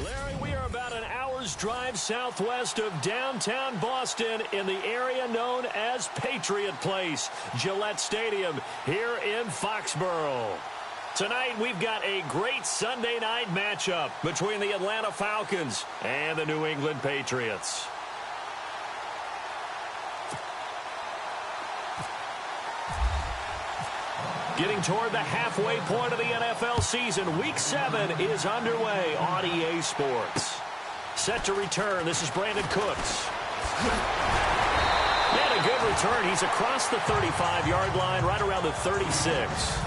Larry, we are about an hour's drive southwest of downtown Boston in the area known as Patriot Place, Gillette Stadium here in Foxborough. Tonight, we've got a great Sunday night matchup between the Atlanta Falcons and the New England Patriots. Getting toward the halfway point of the NFL season, Week 7 is underway on EA Sports. Set to return, this is Brandon Cooks. And a good return. He's across the 35-yard line, right around the 36.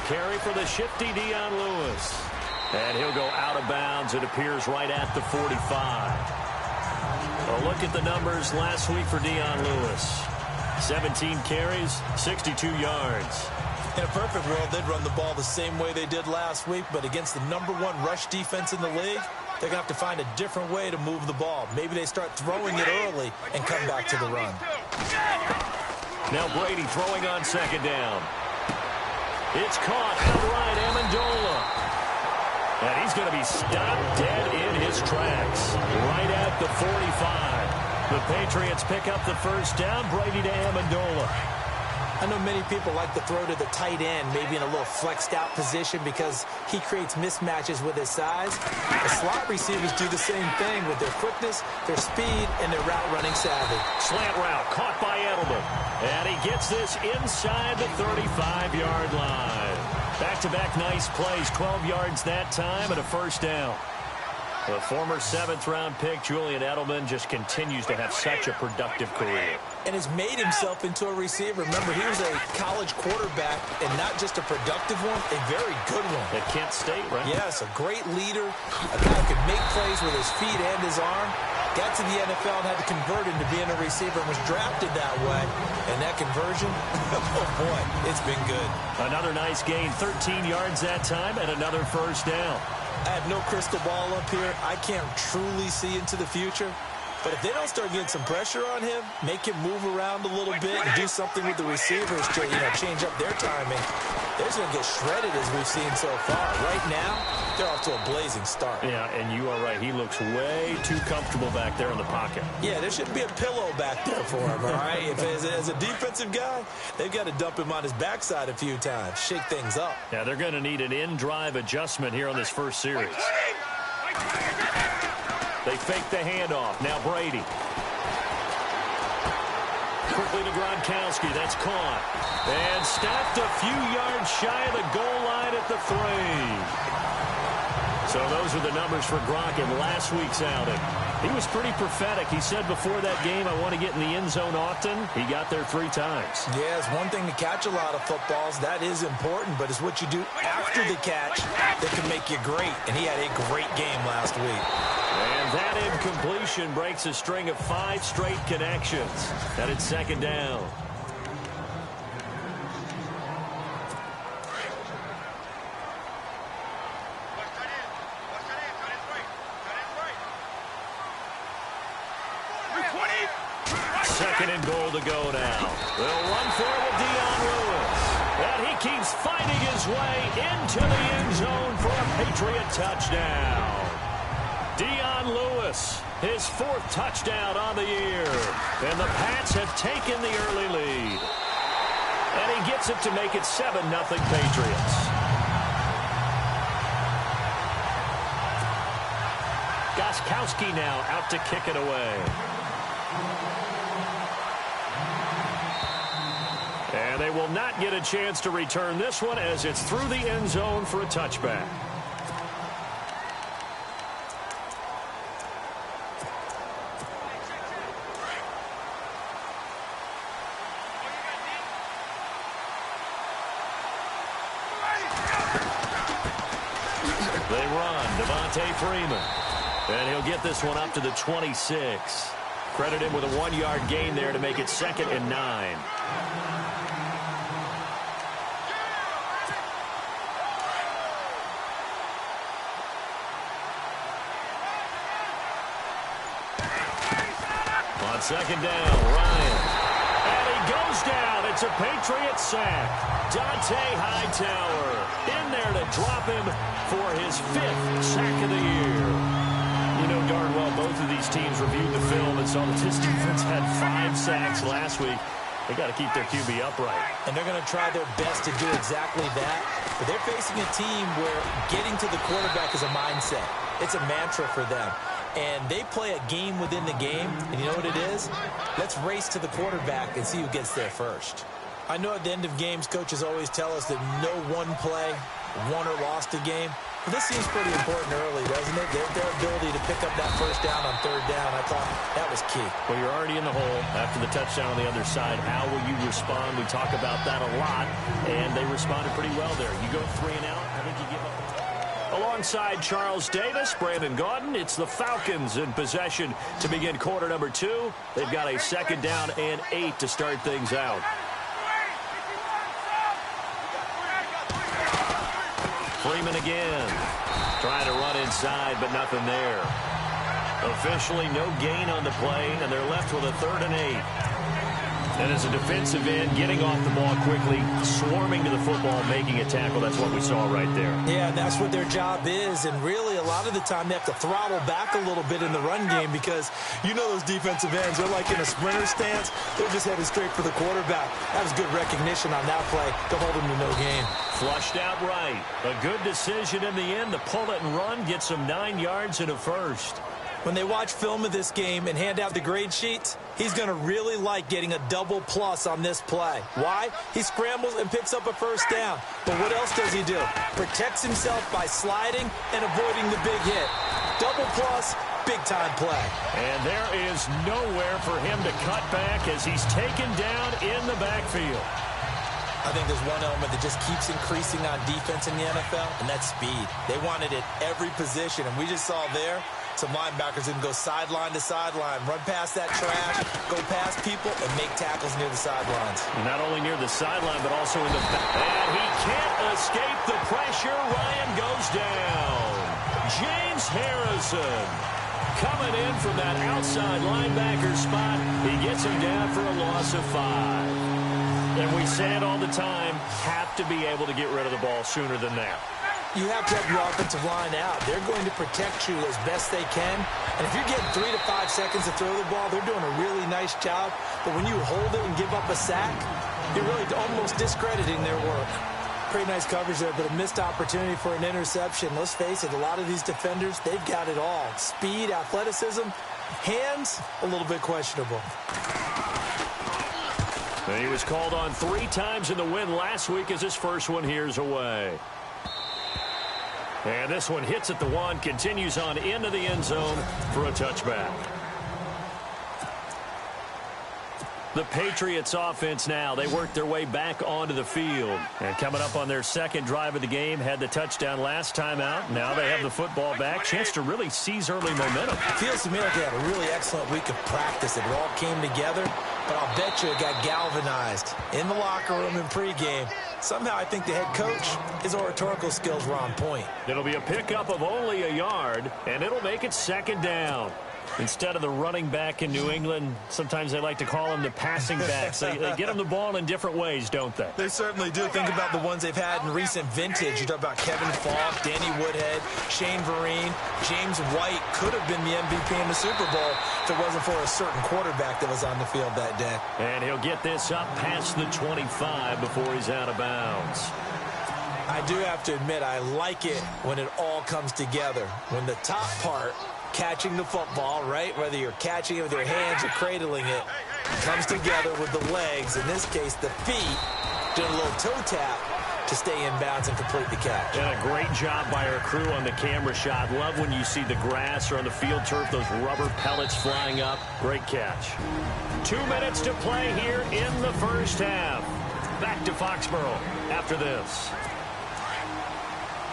Carry for the shifty Dion Lewis. And he'll go out of bounds. It appears right at the 45. A look at the numbers last week for Dion Lewis. 17 carries, 62 yards. In a perfect world, they'd run the ball the same way they did last week, but against the #1 rush defense in the league, they're going to have to find a different way to move the ball. Maybe they start throwing it early and come back to the run. Now Brady throwing on second down. It's caught outright, Amendola. And he's going to be stopped dead in his tracks. Right at the 45. The Patriots pick up the first down. Brady to Amendola. I know many people like to throw to the tight end, maybe in a little flexed out position because he creates mismatches with his size. The slot receivers do the same thing with their quickness, their speed, and their route running savvy. Slant route caught by Edelman. And he gets this inside the 35-yard line. Back-to-back nice plays, 12 yards that time and a first down. The former 7th-round pick, Julian Edelman, just continues to have such a productive career. And has made himself into a receiver. Remember, he was a college quarterback, and not just a productive one, a very good one. At Kent State, right? Yes, a great leader, a guy who could make plays with his feet and his arm. Got to the NFL and had to convert into being a receiver and was drafted that way. And that conversion, oh boy, it's been good. Another nice gain, 13 yards that time, and another first down. I have no crystal ball up here. I can't truly see into the future. But if they don't start getting some pressure on him, make him move around a little bit and do something with the receivers to, change up their timing, they're just going to get shredded as we've seen so far. Right now, they're off to a blazing start. Yeah, and you are right. He looks way too comfortable back there in the pocket. Yeah, there shouldn't be a pillow back there for him, all right? As a defensive guy, they've got to dump him on his backside a few times, shake things up. Yeah, they're going to need an in-drive adjustment here on this first series. They fake the handoff. Now Brady. Quickly to Gronkowski. That's caught. And stopped a few yards shy of the goal line at the 3. So those are the numbers for Gronk in last week's outing. He was pretty prophetic. He said before that game, I want to get in the end zone often. He got there 3 times. Yeah, it's one thing to catch a lot of footballs. That is important, but it's what you do after the catch that can make you great. And he had a great game last week. And that incompletion breaks a string of 5 straight connections. And it's second down. Second and goal to go now. They'll run for it with Dion Lewis. And he keeps finding his way into the end zone for a Patriot touchdown. Dion Lewis, his 4th touchdown on the year. And the Pats have taken the early lead. And he gets it to make it 7-0 Patriots. Gostkowski now out to kick it away. And they will not get a chance to return this one as it's through the end zone for a touchback. They run, Devontae Freeman. And he'll get this one up to the 26. Credit him with a 1-yard gain there to make it 2nd and 9. second down, Ryan. And he goes down. It's a Patriot sack. Dante Hightower in there to drop him for his 5th sack of the year. You know darn well both of these teams reviewed the film and saw that this defense had 5 sacks last week. They got to keep their QB upright. And they're going to try their best to do exactly that. But they're facing a team where getting to the quarterback is a mindset. It's a mantra for them. And they play a game within the game. And you know what it is? Let's race to the quarterback and see who gets there first. I know at the end of games, coaches always tell us that no one play won or lost a game. But this seems pretty important early, doesn't it? Their ability to pick up that first down on 3rd down, I thought that was key. Well, you're already in the hole after the touchdown on the other side. How will you respond? We talk about that a lot, and they responded pretty well there. You go 3 and out, I think you give up. Alongside Charles Davis, Brandon Gaudin, it's the Falcons in possession to begin quarter number 2. They've got a 2nd down and 8 to start things out. Freeman again. Trying to run inside, but nothing there. Officially no gain on the play, and they're left with a 3rd and 8. And as a defensive end, getting off the ball quickly, swarming to the football, making a tackle. That's what we saw right there. Yeah, that's what their job is. And really, a lot of the time, they have to throttle back a little bit in the run game because you know those defensive ends, they're like in a sprinter stance. They're just headed straight for the quarterback. That was good recognition on that play to hold them to no gain. Flushed out right. A good decision in the end to pull it and run, get some 9 yards and a 1st. When they watch film of this game and hand out the grade sheets, he's going to really like getting a double plus on this play. Why? He scrambles and picks up a 1st down. But what else does he do? Protects himself by sliding and avoiding the big hit. Double plus, big-time play. And there is nowhere for him to cut back as he's taken down in the backfield. I think there's one element that just keeps increasing on defense in the NFL, and that's speed. They want it at every position, and we just saw there some linebackers that can go sideline to sideline, run past that trash, go past people, and make tackles near the sidelines. Not only near the sideline, but also in the back. And he can't escape the pressure. Ryan goes down. James Harrison coming in from that outside linebacker spot. He gets him down for a loss of 5. And we say it all the time, have to be able to get rid of the ball sooner than that. You have to have your offensive line out. They're going to protect you as best they can. And if you're getting 3 to 5 seconds to throw the ball, they're doing a really nice job. But when you hold it and give up a sack, you're really almost discrediting their work. Pretty nice coverage there, but a missed opportunity for an interception. Let's face it, a lot of these defenders, they've got it all. Speed, athleticism, hands, a little bit questionable. And he was called on 3 times in the win last week as his first one here's away. And this one hits at the 1, continues on into the end zone for a touchback. The Patriots offense now, they work their way back onto the field. And coming up on their 2nd drive of the game, had the touchdown last time out. Now they have the football back. Chance to really seize early momentum. Feels to me like they had a really excellent week of practice. It all came together, but I'll bet you it got galvanized in the locker room in pregame. Somehow I think the head coach, his oratorical skills were on point. It'll be a pickup of only a yard, and it'll make it 2nd down. Instead of the running back in New England, sometimes they like to call them the passing backs. They get them the ball in different ways, don't they? They certainly do. Think about the ones they've had in recent vintage. You talk about Kevin Falk, Danny Woodhead, Shane Vereen, James White could have been the MVP in the Super Bowl if it wasn't for a certain quarterback that was on the field that day. And he'll get this up past the 25 before he's out of bounds. I do have to admit, I like it when it all comes together. When the top part, catching the football, right? Whether you're catching it with your hands or cradling it, comes together with the legs. In this case, the feet, doing a little toe tap to stay in bounds and complete the catch. And a great job by our crew on the camera shot. Love when you see the grass or on the field turf, those rubber pellets flying up. Great catch. 2 minutes to play here in the first half. Back to Foxborough after this.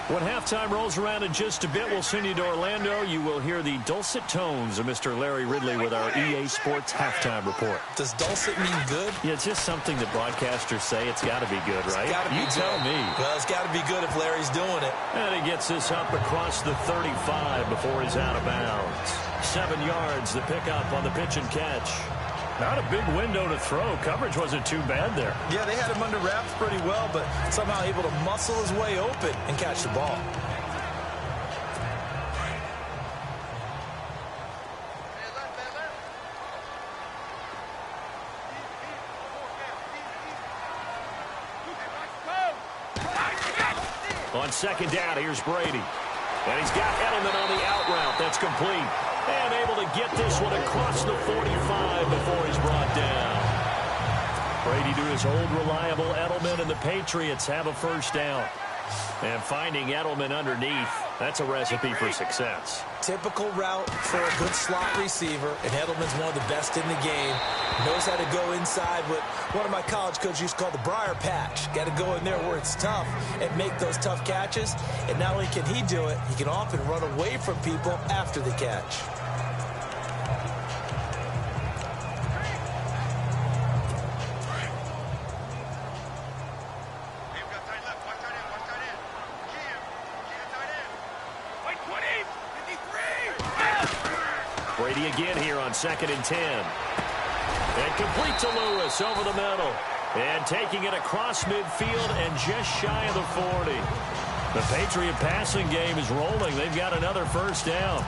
When halftime rolls around in just a bit, we'll send you to Orlando. You will hear the dulcet tones of Mr. Larry Ridley with our EA Sports halftime report. Does dulcet mean good? Yeah, it's just something that broadcasters say. It's got to be good, right? You tell me. Well, it's got to be good if Larry's doing it. And he gets this up across the 35 before he's out of bounds. 7 yards, the pickup on the pitch and catch. Not a big window to throw. Coverage wasn't too bad there. Yeah, they had him under wraps pretty well, but somehow able to muscle his way open and catch the ball. On second down, here's Brady. And he's got Edelman on the out route. That's complete. And able to get this one across the 45 before he's brought down. Brady to his old reliable Edelman, and the Patriots have a first down. And finding Edelman underneath, that's a recipe for success. Typical route for a good slot receiver, and Edelman's one of the best in the game. Knows how to go inside what one of my college coaches used to call the briar patch. Got to go in there where it's tough and make those tough catches. And not only can he do it, he can often run away from people after the catch. Brady again here on 2nd and 10. And complete to Lewis over the middle. And taking it across midfield and just shy of the 40. The Patriot passing game is rolling. They've got another first down.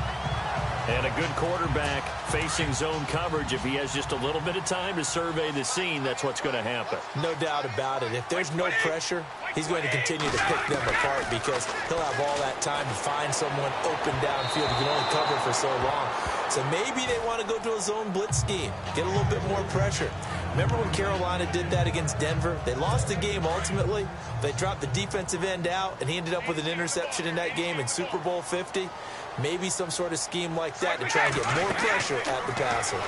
And a good quarterback facing zone coverage. If he has just a little bit of time to survey the scene, that's what's going to happen. No doubt about it. If there's no pressure, he's going to continue to pick them apart because he'll have all that time to find someone open downfield. He can only cover for so long. So maybe they want to go to a zone blitz scheme, get a little bit more pressure. Remember when Carolina did that against Denver? They lost the game ultimately. They dropped the defensive end out, and he ended up with an interception in that game in Super Bowl 50. Maybe some sort of scheme like that to try and get more pressure at the passer.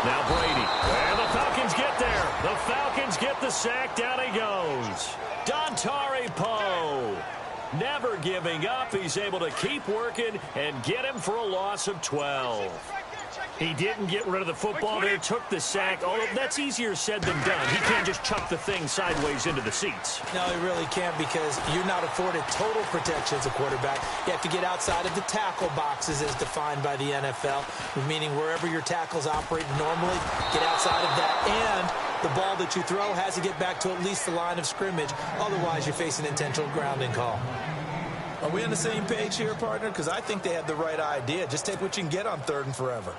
Now Brady. And the Falcons get there. The Falcons get the sack. Down he goes. Dontari Poe. Never giving up. He's able to keep working and get him for a loss of 12. He didn't get rid of the football there, took the sack. Although that's easier said than done. He can't just chuck the thing sideways into the seats. No, he really can't because you're not afforded total protection as a quarterback. You have to get outside of the tackle boxes as defined by the NFL, meaning wherever your tackles operate normally, get outside of that. And the ball that you throw has to get back to at least the line of scrimmage. Otherwise, you face an intentional grounding call. Are we on the same page here, partner? Because I think they had the right idea. Just take what you can get on 3rd and forever.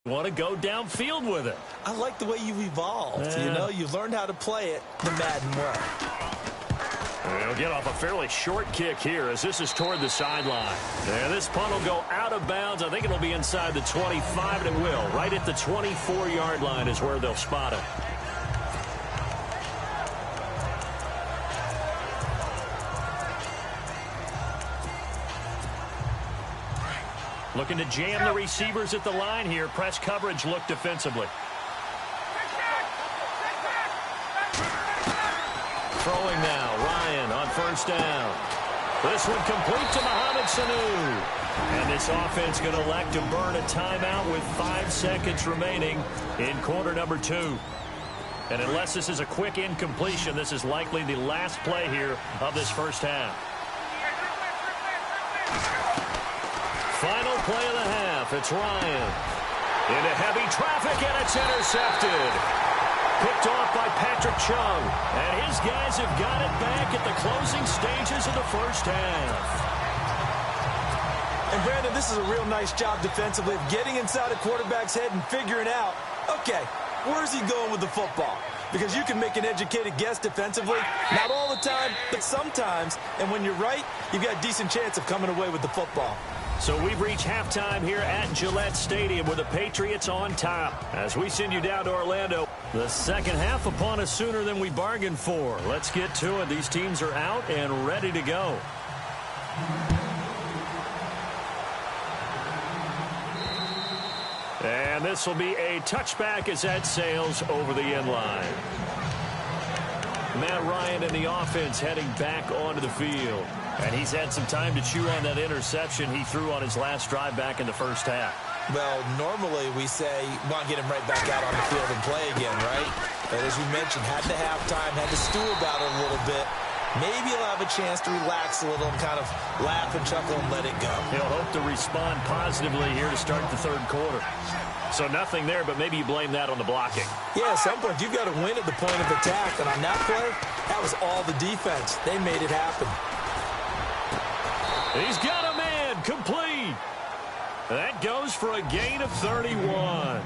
Want to go downfield with it. I like the way you've evolved. Yeah. You know, you've learned how to play it the Madden way. He'll get off a fairly short kick here as this is toward the sideline. And this punt will go out of bounds. I think it'll be inside the 25, and it will. Right at the 24-yard line is where they'll spot it. Looking to jam the receivers at the line here. Press coverage look defensively. Throwing now. Ryan on 1st down. This one complete to Mohamed Sanu. And this offense going to elect to burn a timeout with 5 seconds remaining in quarter number 2. And unless this is a quick incompletion, this is likely the last play here of this first half. Final play of the half. It's Ryan. Into heavy traffic, and it's intercepted. Picked off by Patrick Chung. And his guys have got it back at the closing stages of the first half. And, Brandon, this is a real nice job defensively of getting inside a quarterback's head and figuring out, okay, where's he going with the football? Because you can make an educated guess defensively. Not all the time, but sometimes. And when you're right, you've got a decent chance of coming away with the football. So we've reached halftime here at Gillette Stadium with the Patriots on top. As we send you down to Orlando, the second half upon us sooner than we bargained for. Let's get to it. These teams are out and ready to go. And this will be a touchback as that sails over the end line. Matt Ryan and the offense heading back onto the field. And he's had some time to chew on that interception he threw on his last drive back in the first half. Well, normally we say, want to get him right back out on the field and play again, right? But as you mentioned, had to halftime, had to stew about it a little bit. maybe he'll have a chance to relax a little and kind of laugh and chuckle and let it go. He'll hope to respond positively here to start the third quarter. So nothing there, but maybe you blame that on the blocking. Yeah, at some point you've got to win at the point of attack, and on that play, that was all the defense. They made it happen. He's got a man, complete. That goes for a gain of 31.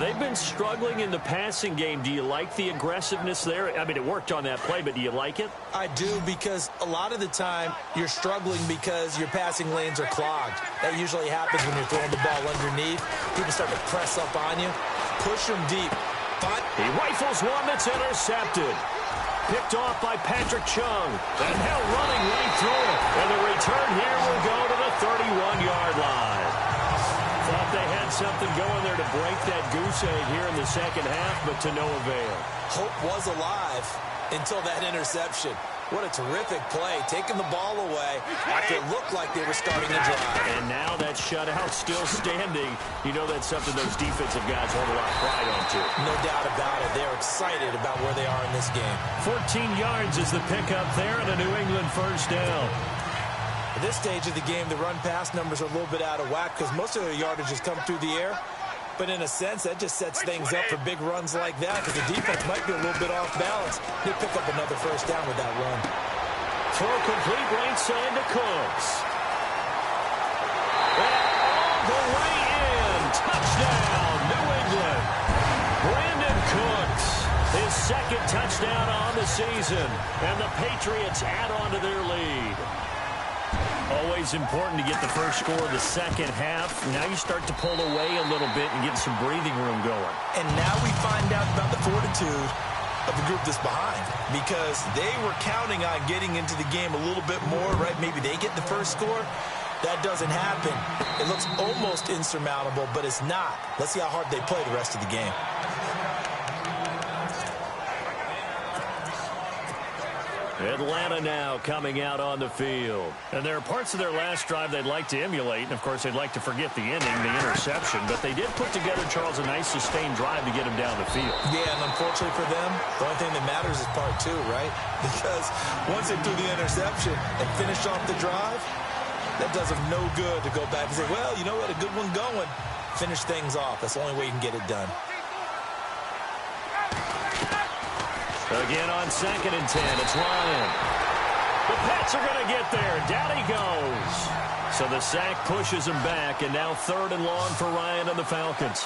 They've been struggling in the passing game. Do you like the aggressiveness there? I mean, it worked on that play, but do you like it? I do, because a lot of the time you're struggling because your passing lanes are clogged. That usually happens when you're throwing the ball underneath. People start to press up on you, push them deep. But he rifles one that's intercepted. Picked off by Patrick Chung. And now running right through it. And the return here will go to the 31-yard line. Thought they had something going there to break that goose egg here in the second half, but to no avail. Hope was alive until that interception. What a terrific play, taking the ball away after it looked like they were starting to drive. And now that shutout still standing. You know that's something those defensive guys hold a lot of pride on, too. No doubt about it. They're excited about where they are in this game. 14 yards is the pickup there and a New England first down. At this stage of the game, the run-pass numbers are a little bit out of whack because most of their yardage has come through the air. But in a sense, that just sets things up for big runs like that because the defense might be a little bit off balance. They pick up another first down with that run. Throw complete right side to Cooks. And all the way in. Touchdown, New England. Brandon Cooks, his second touchdown on the season. And the Patriots add on to their lead. Always important to get the first score of the second half. Now you start to pull away a little bit and get some breathing room going. And now we find out about the fortitude of the group that's behind, because they were counting on getting into the game a little bit more, right? Maybe they get the first score. That doesn't happen. It looks almost insurmountable, but it's not. Let's see how hard they play the rest of the game. Atlanta now coming out on the field. And there are parts of their last drive they'd like to emulate. And, of course, they'd like to forget the ending, the interception. But they did put together, Charles, a nice sustained drive to get him down the field. Yeah, and unfortunately for them, the only thing that matters is part two, right? Because once they threw the interception and finished off the drive, that does them no good to go back and say, well, you know what, a good one going. Finish things off. That's the only way you can get it done. Again on 2nd and 10, it's Ryan. The Pats are going to get there. Down he goes. So the sack pushes him back, and now 3rd and long for Ryan and the Falcons.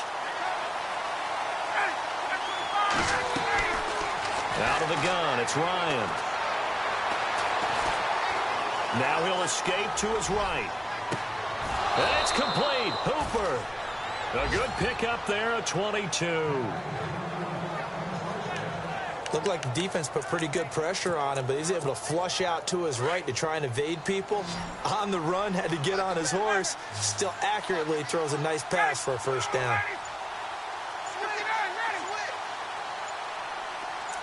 Out of the gun, it's Ryan. Now he'll escape to his right. And it's complete. Hooper. A good pickup there at 22. Looked like the defense put pretty good pressure on him, but he's able to flush out to his right to try and evade people. On the run, had to get on his horse. Still accurately throws a nice pass for a first down.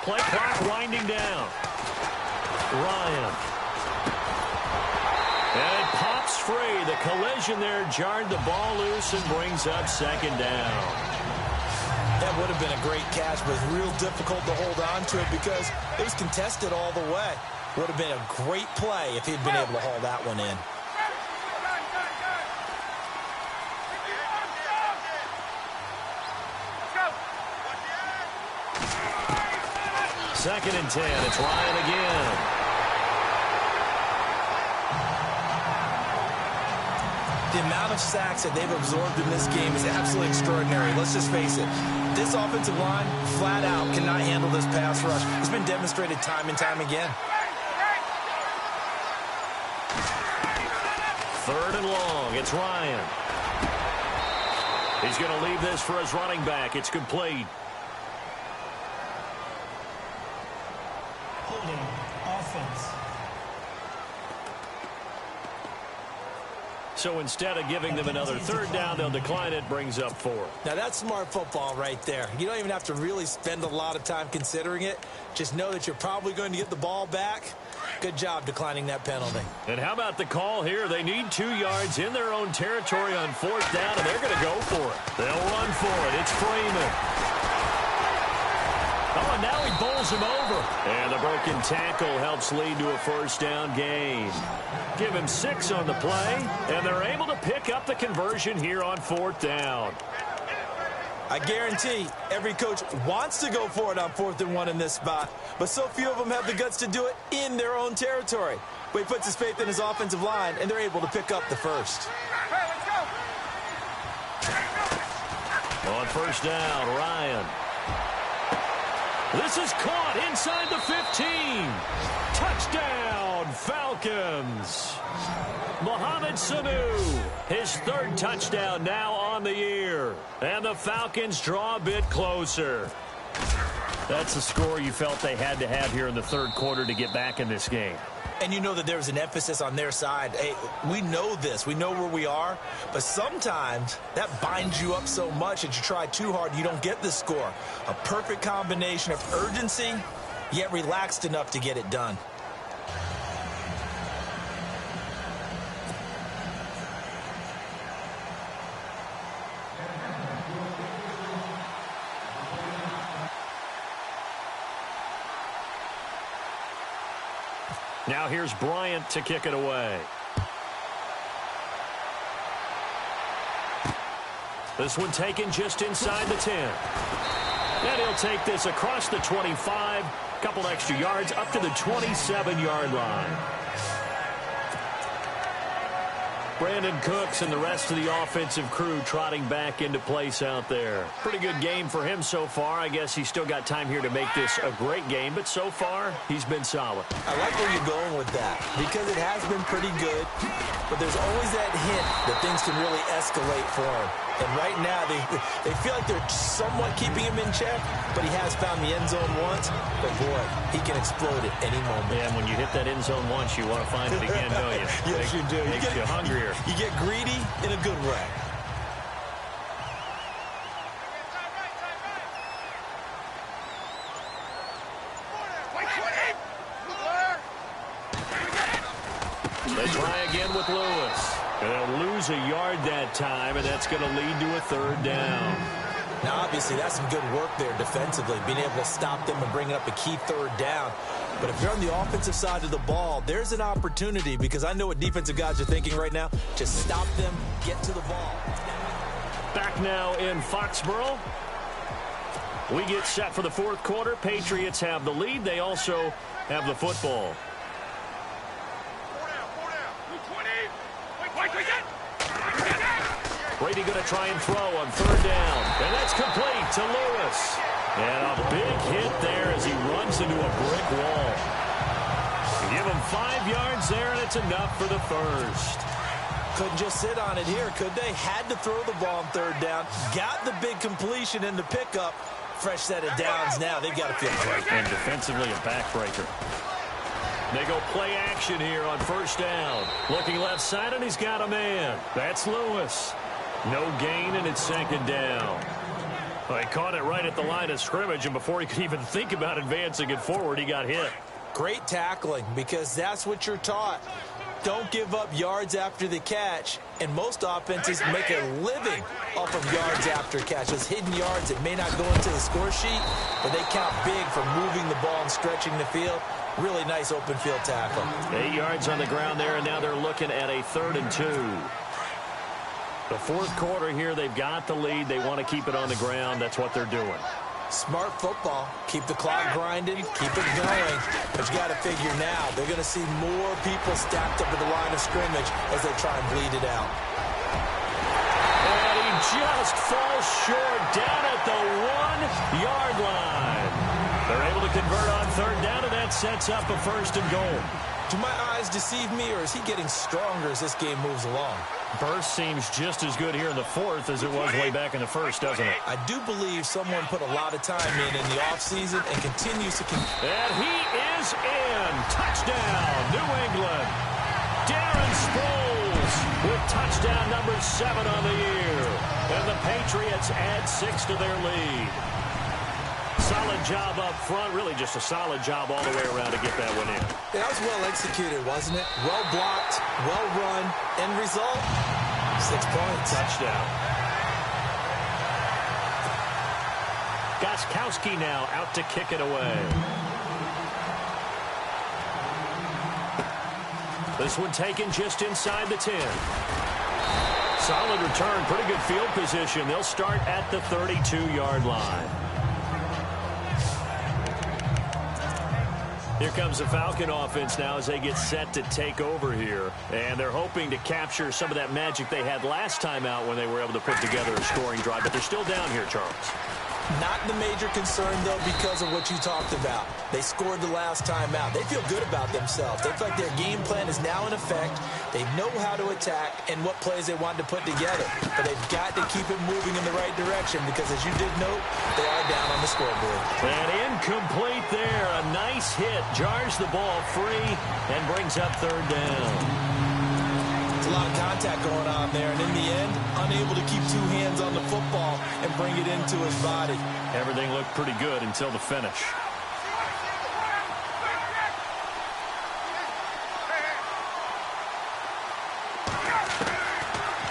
Play clock winding down. Ryan. And it pops free. The collision there jarred the ball loose and brings up 2nd down. That would have been a great catch, but it's real difficult to hold on to it because it was contested all the way. Would have been a great play if he'd been able to haul that one in. Second and 10, it's Ryan again. The amount of sacks that they've absorbed in this game is absolutely extraordinary. Let's just face it. This offensive line, flat out, cannot handle this pass rush. It's been demonstrated time and time again. 3rd and long. It's Ryan. He's going to leave this for his running back. It's complete. Holding offense. So instead of giving them another 3rd down, they'll decline it, brings up 4. Now, that's smart football right there. You don't even have to really spend a lot of time considering it. Just know that you're probably going to get the ball back. Good job declining that penalty. And how about the call here? They need 2 yards in their own territory on 4th down, and they're going to go for it. They'll run for it. It's Freeman. Oh, and now he bowls him over. And the broken tackle helps lead to a first down gain. Give him 6 on the play, and they're able to pick up the conversion here on 4th down. I guarantee every coach wants to go for it on 4th and 1 in this spot, but so few of them have the guts to do it in their own territory. But he puts his faith in his offensive line, and they're able to pick up the first. On first down, Ryan. This is caught inside the 15. Touchdown, Falcons. Mohamed Sanu, his 3rd touchdown now on the year. And the Falcons draw a bit closer. That's the score you felt they had to have here in the 3rd quarter to get back in this game. And you know that there's an emphasis on their side. Hey, we know this. We know where we are. But sometimes that binds you up so much that you try too hard, you don't get the score. A perfect combination of urgency, yet relaxed enough to get it done. Now here's Bryant to kick it away. This one taken just inside the 10. And he'll take this across the 25, couple extra yards up to the 27-yard line. Brandon Cooks and the rest of the offensive crew trotting back into place out there. Pretty good game for him so far. I guess he's still got time here to make this a great game, but so far, he's been solid. I like where you're going with that because it has been pretty good, but there's always that hint that things can really escalate for him. And right now, they feel like they're somewhat keeping him in check, but he has found the end zone once. But, boy, he can explode at any moment. Yeah, and when you hit that end zone once, you want to find it again, don't you? Yes, you do. Makes you hungrier. You get greedy in a good way. They try again with Lewis. They'll lose a yard that time, and that's going to lead to a 3rd down. Now, obviously, that's some good work there defensively, being able to stop them and bringing up a key 3rd down. But if you're on the offensive side of the ball, there's an opportunity because I know what defensive guys are thinking right now. Just stop them, get to the ball. Back now in Foxborough. We get set for the 4th quarter. Patriots have the lead. They also have the football. Brady going to try and throw on 3rd down. And that's complete to Lewis. And a big hit there as he runs into a brick wall. Give him 5 yards there, and it's enough for the first. Couldn't just sit on it here, could they? Had to throw the ball on 3rd down. Got the big completion in the pickup. Fresh set of downs now. They've got to feel great. And defensively, a backbreaker. They go play action here on 1st down. Looking left side, and he's got a man. That's Lewis. No gain, and it's 2nd down. Well, he caught it right at the line of scrimmage, and before he could even think about advancing it forward, he got hit. Great tackling, because that's what you're taught. Don't give up yards after the catch, and most offenses make a living off of yards after catch. Those hidden yards that may not go into the score sheet, but they count big for moving the ball and stretching the field. Really nice open field tackle. 8 yards on the ground there, and now they're looking at a 3rd and 2. The 4th quarter here, they've got the lead. They want to keep it on the ground. That's what they're doing. Smart football. Keep the clock grinding. Keep it going. But you got to figure now, they're going to see more people stacked up at the line of scrimmage as they try and bleed it out. And he just falls short down at the 1-yard line. They're able to convert on 3rd down, and that sets up a 1st and goal. Do my eyes deceive me, or is he getting stronger as this game moves along? Burst seems just as good here in the 4th as it was way back in the 1st, doesn't it? I do believe someone put a lot of time in the offseason and continues to... And he is in. Touchdown, New England. Darren Sproles with touchdown number 7 on the year. And the Patriots add 6 to their lead. Solid job up front. Really just a solid job all the way around to get that one in. That was well executed, wasn't it? Well blocked, well run. End result, 6 points. Touchdown. Gostkowski now out to kick it away. This one taken just inside the 10. Solid return, pretty good field position. They'll start at the 32-yard line. Here comes the Falcon offense now as they get set to take over here. And they're hoping to capture some of that magic they had last time out when they were able to put together a scoring drive. But they're still down here, Charles. Not the major concern, though, because of what you talked about. They scored the last time out. They feel good about themselves. They feel like their game plan is now in effect. They know how to attack and what plays they want to put together. But they've got to keep it moving in the right direction because, as you did note, they are down on the scoreboard. And incomplete there. A nice hit. Jars the ball free and brings up third down. A lot of contact going on there, and in the end, unable to keep two hands on the football and bring it into his body. Everything looked pretty good until the finish.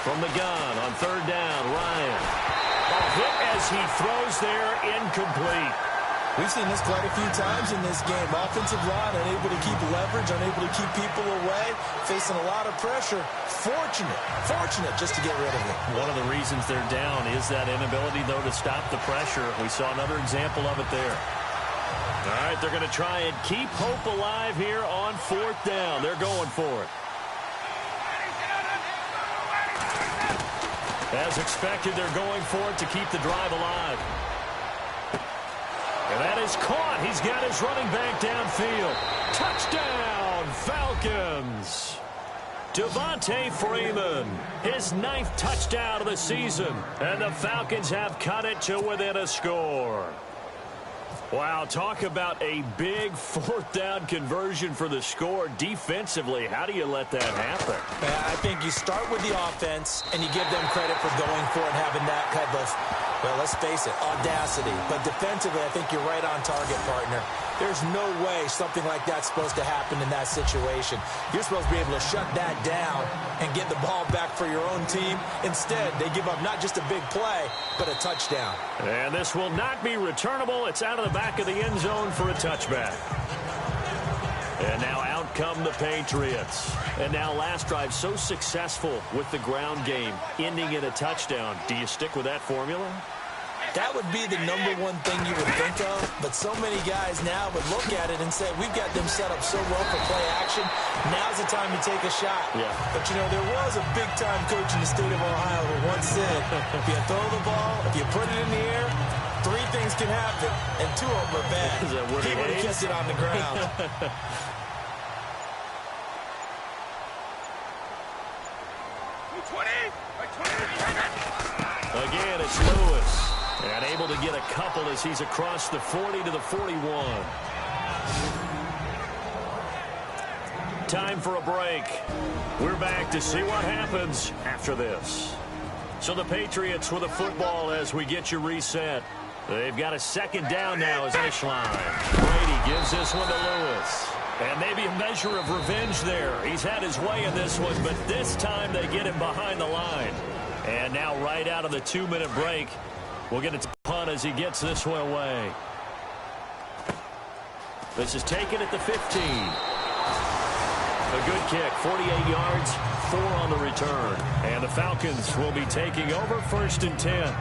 From the gun on third down, Ryan. A hit as he throws there, incomplete. We've seen this quite a few times in this game. Offensive line unable to keep leverage, unable to keep people away, facing a lot of pressure. Fortunate just to get rid of it. One of the reasons they're down is that inability, though, to stop the pressure. We saw another example of it there. All right, they're going to try and keep hope alive here on fourth down. They're going for it. As expected, they're going for it to keep the drive alive. And that is caught. He's got his running back downfield. Touchdown, Falcons. Devontae Freeman, his 9th touchdown of the season. And the Falcons have cut it to within a score. Wow, talk about a big fourth down conversion for the score. Defensively, how do you let that happen? I think you start with the offense, and you give them credit for going for it and having that kind of, well, let's face it, audacity. But defensively, I think you're right on target, partner. There's no way something like that's supposed to happen in that situation. You're supposed to be able to shut that down and get the ball back for your own team. Instead, they give up not just a big play, but a touchdown. And this will not be returnable. It's out of the back of the end zone for a touchback. And now out come the Patriots. And now last drive so successful with the ground game, ending in a touchdown. Do you stick with that formula? That would be the number one thing you would think of, but so many guys now would look at it and say, we've got them set up so well for play action, now's the time to take a shot. Yeah. But, you know, there was a big-time coach in the state of Ohio who once said, if you throw the ball, if you put it in the air, 3 things can happen, and 2 of them are bad. He would have kept it on the ground. Again, it's Lewis. And able to get a couple as he's across the 40 to the 41. Time for a break. We're back to see what happens after this. So the Patriots with a football as we get you reset. They've got a second down now as finish line. Brady gives this one to Lewis. And maybe a measure of revenge there. He's had his way in this one, but this time they get him behind the line. And now right out of the 2-minute break, we'll get it to punt as he gets this one away. This is taken at the 15. A good kick, 48 yards, 4 on the return. And the Falcons will be taking over 1st and 10.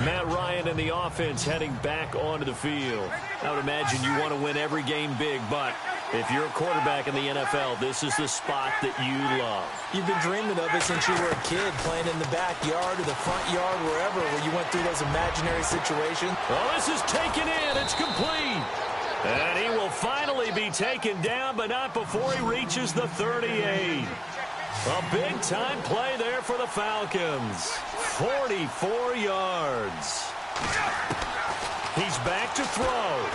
Matt Ryan and the offense heading back onto the field. I would imagine you want to win every game big, but if you're a quarterback in the NFL, this is the spot that you love. You've been dreaming of it since you were a kid, playing in the backyard or the front yard, wherever, where you went through those imaginary situations. Well, this is taken in. It's complete. And he will finally be taken down, but not before he reaches the 38. A big-time play there for the Falcons. 44 yards. He's back to throw.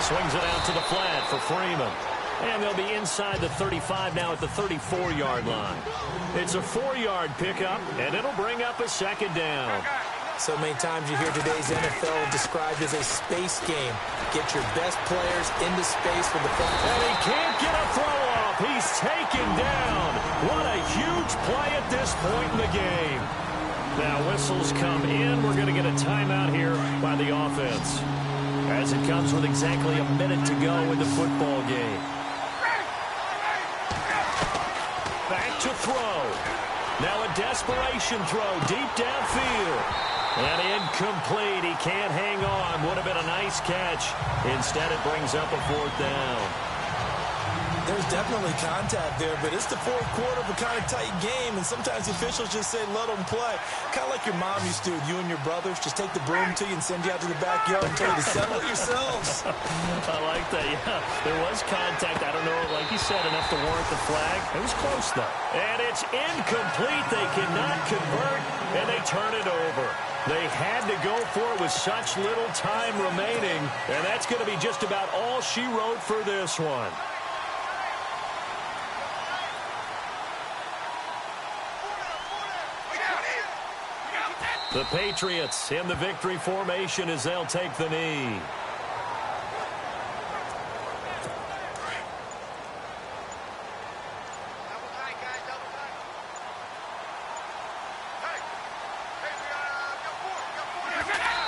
Swings it out to the flat for Freeman. And they'll be inside the 35 now at the 34-yard line. It's a 4-yard pickup, and it'll bring up a second down. So many times you hear today's NFL described as a space game. Get your best players into space for the football. And he can't get a throw off. He's taken down. What a huge play at this point in the game. Now whistles come in. We're going to get a timeout here by the offense, as it comes with exactly a minute to go in the football game. Back to throw. Now a desperation throw deep downfield. And incomplete. He can't hang on. Would have been a nice catch. Instead, it brings up a 4th down. There's definitely contact there, but it's the fourth quarter of a kind of tight game, and sometimes officials just say, let them play. Kind of like your mom used to do with you and your brothers. Just take the broom to you and send you out to the backyard and tell you to settle it yourselves. I like that, yeah. There was contact. I don't know, like you said, enough to warrant the flag. It was close, though. And it's incomplete. They cannot convert, and they turn it over. They had to go for it with such little time remaining, and that's going to be just about all she wrote for this one. The Patriots in the victory formation as they'll take the knee.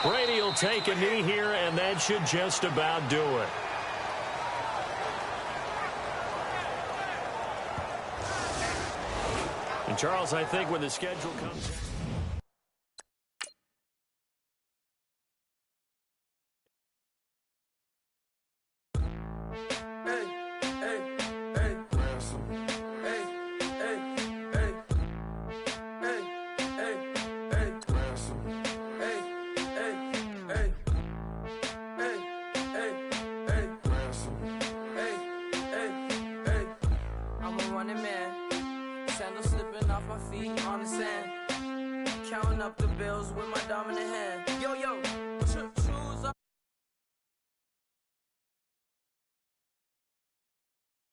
Brady will take a knee here, and that should just about do it. And Charles, I think when the schedule comes... Sandals slipping off my feet on the sand. Counting up the bills with my dominant hand.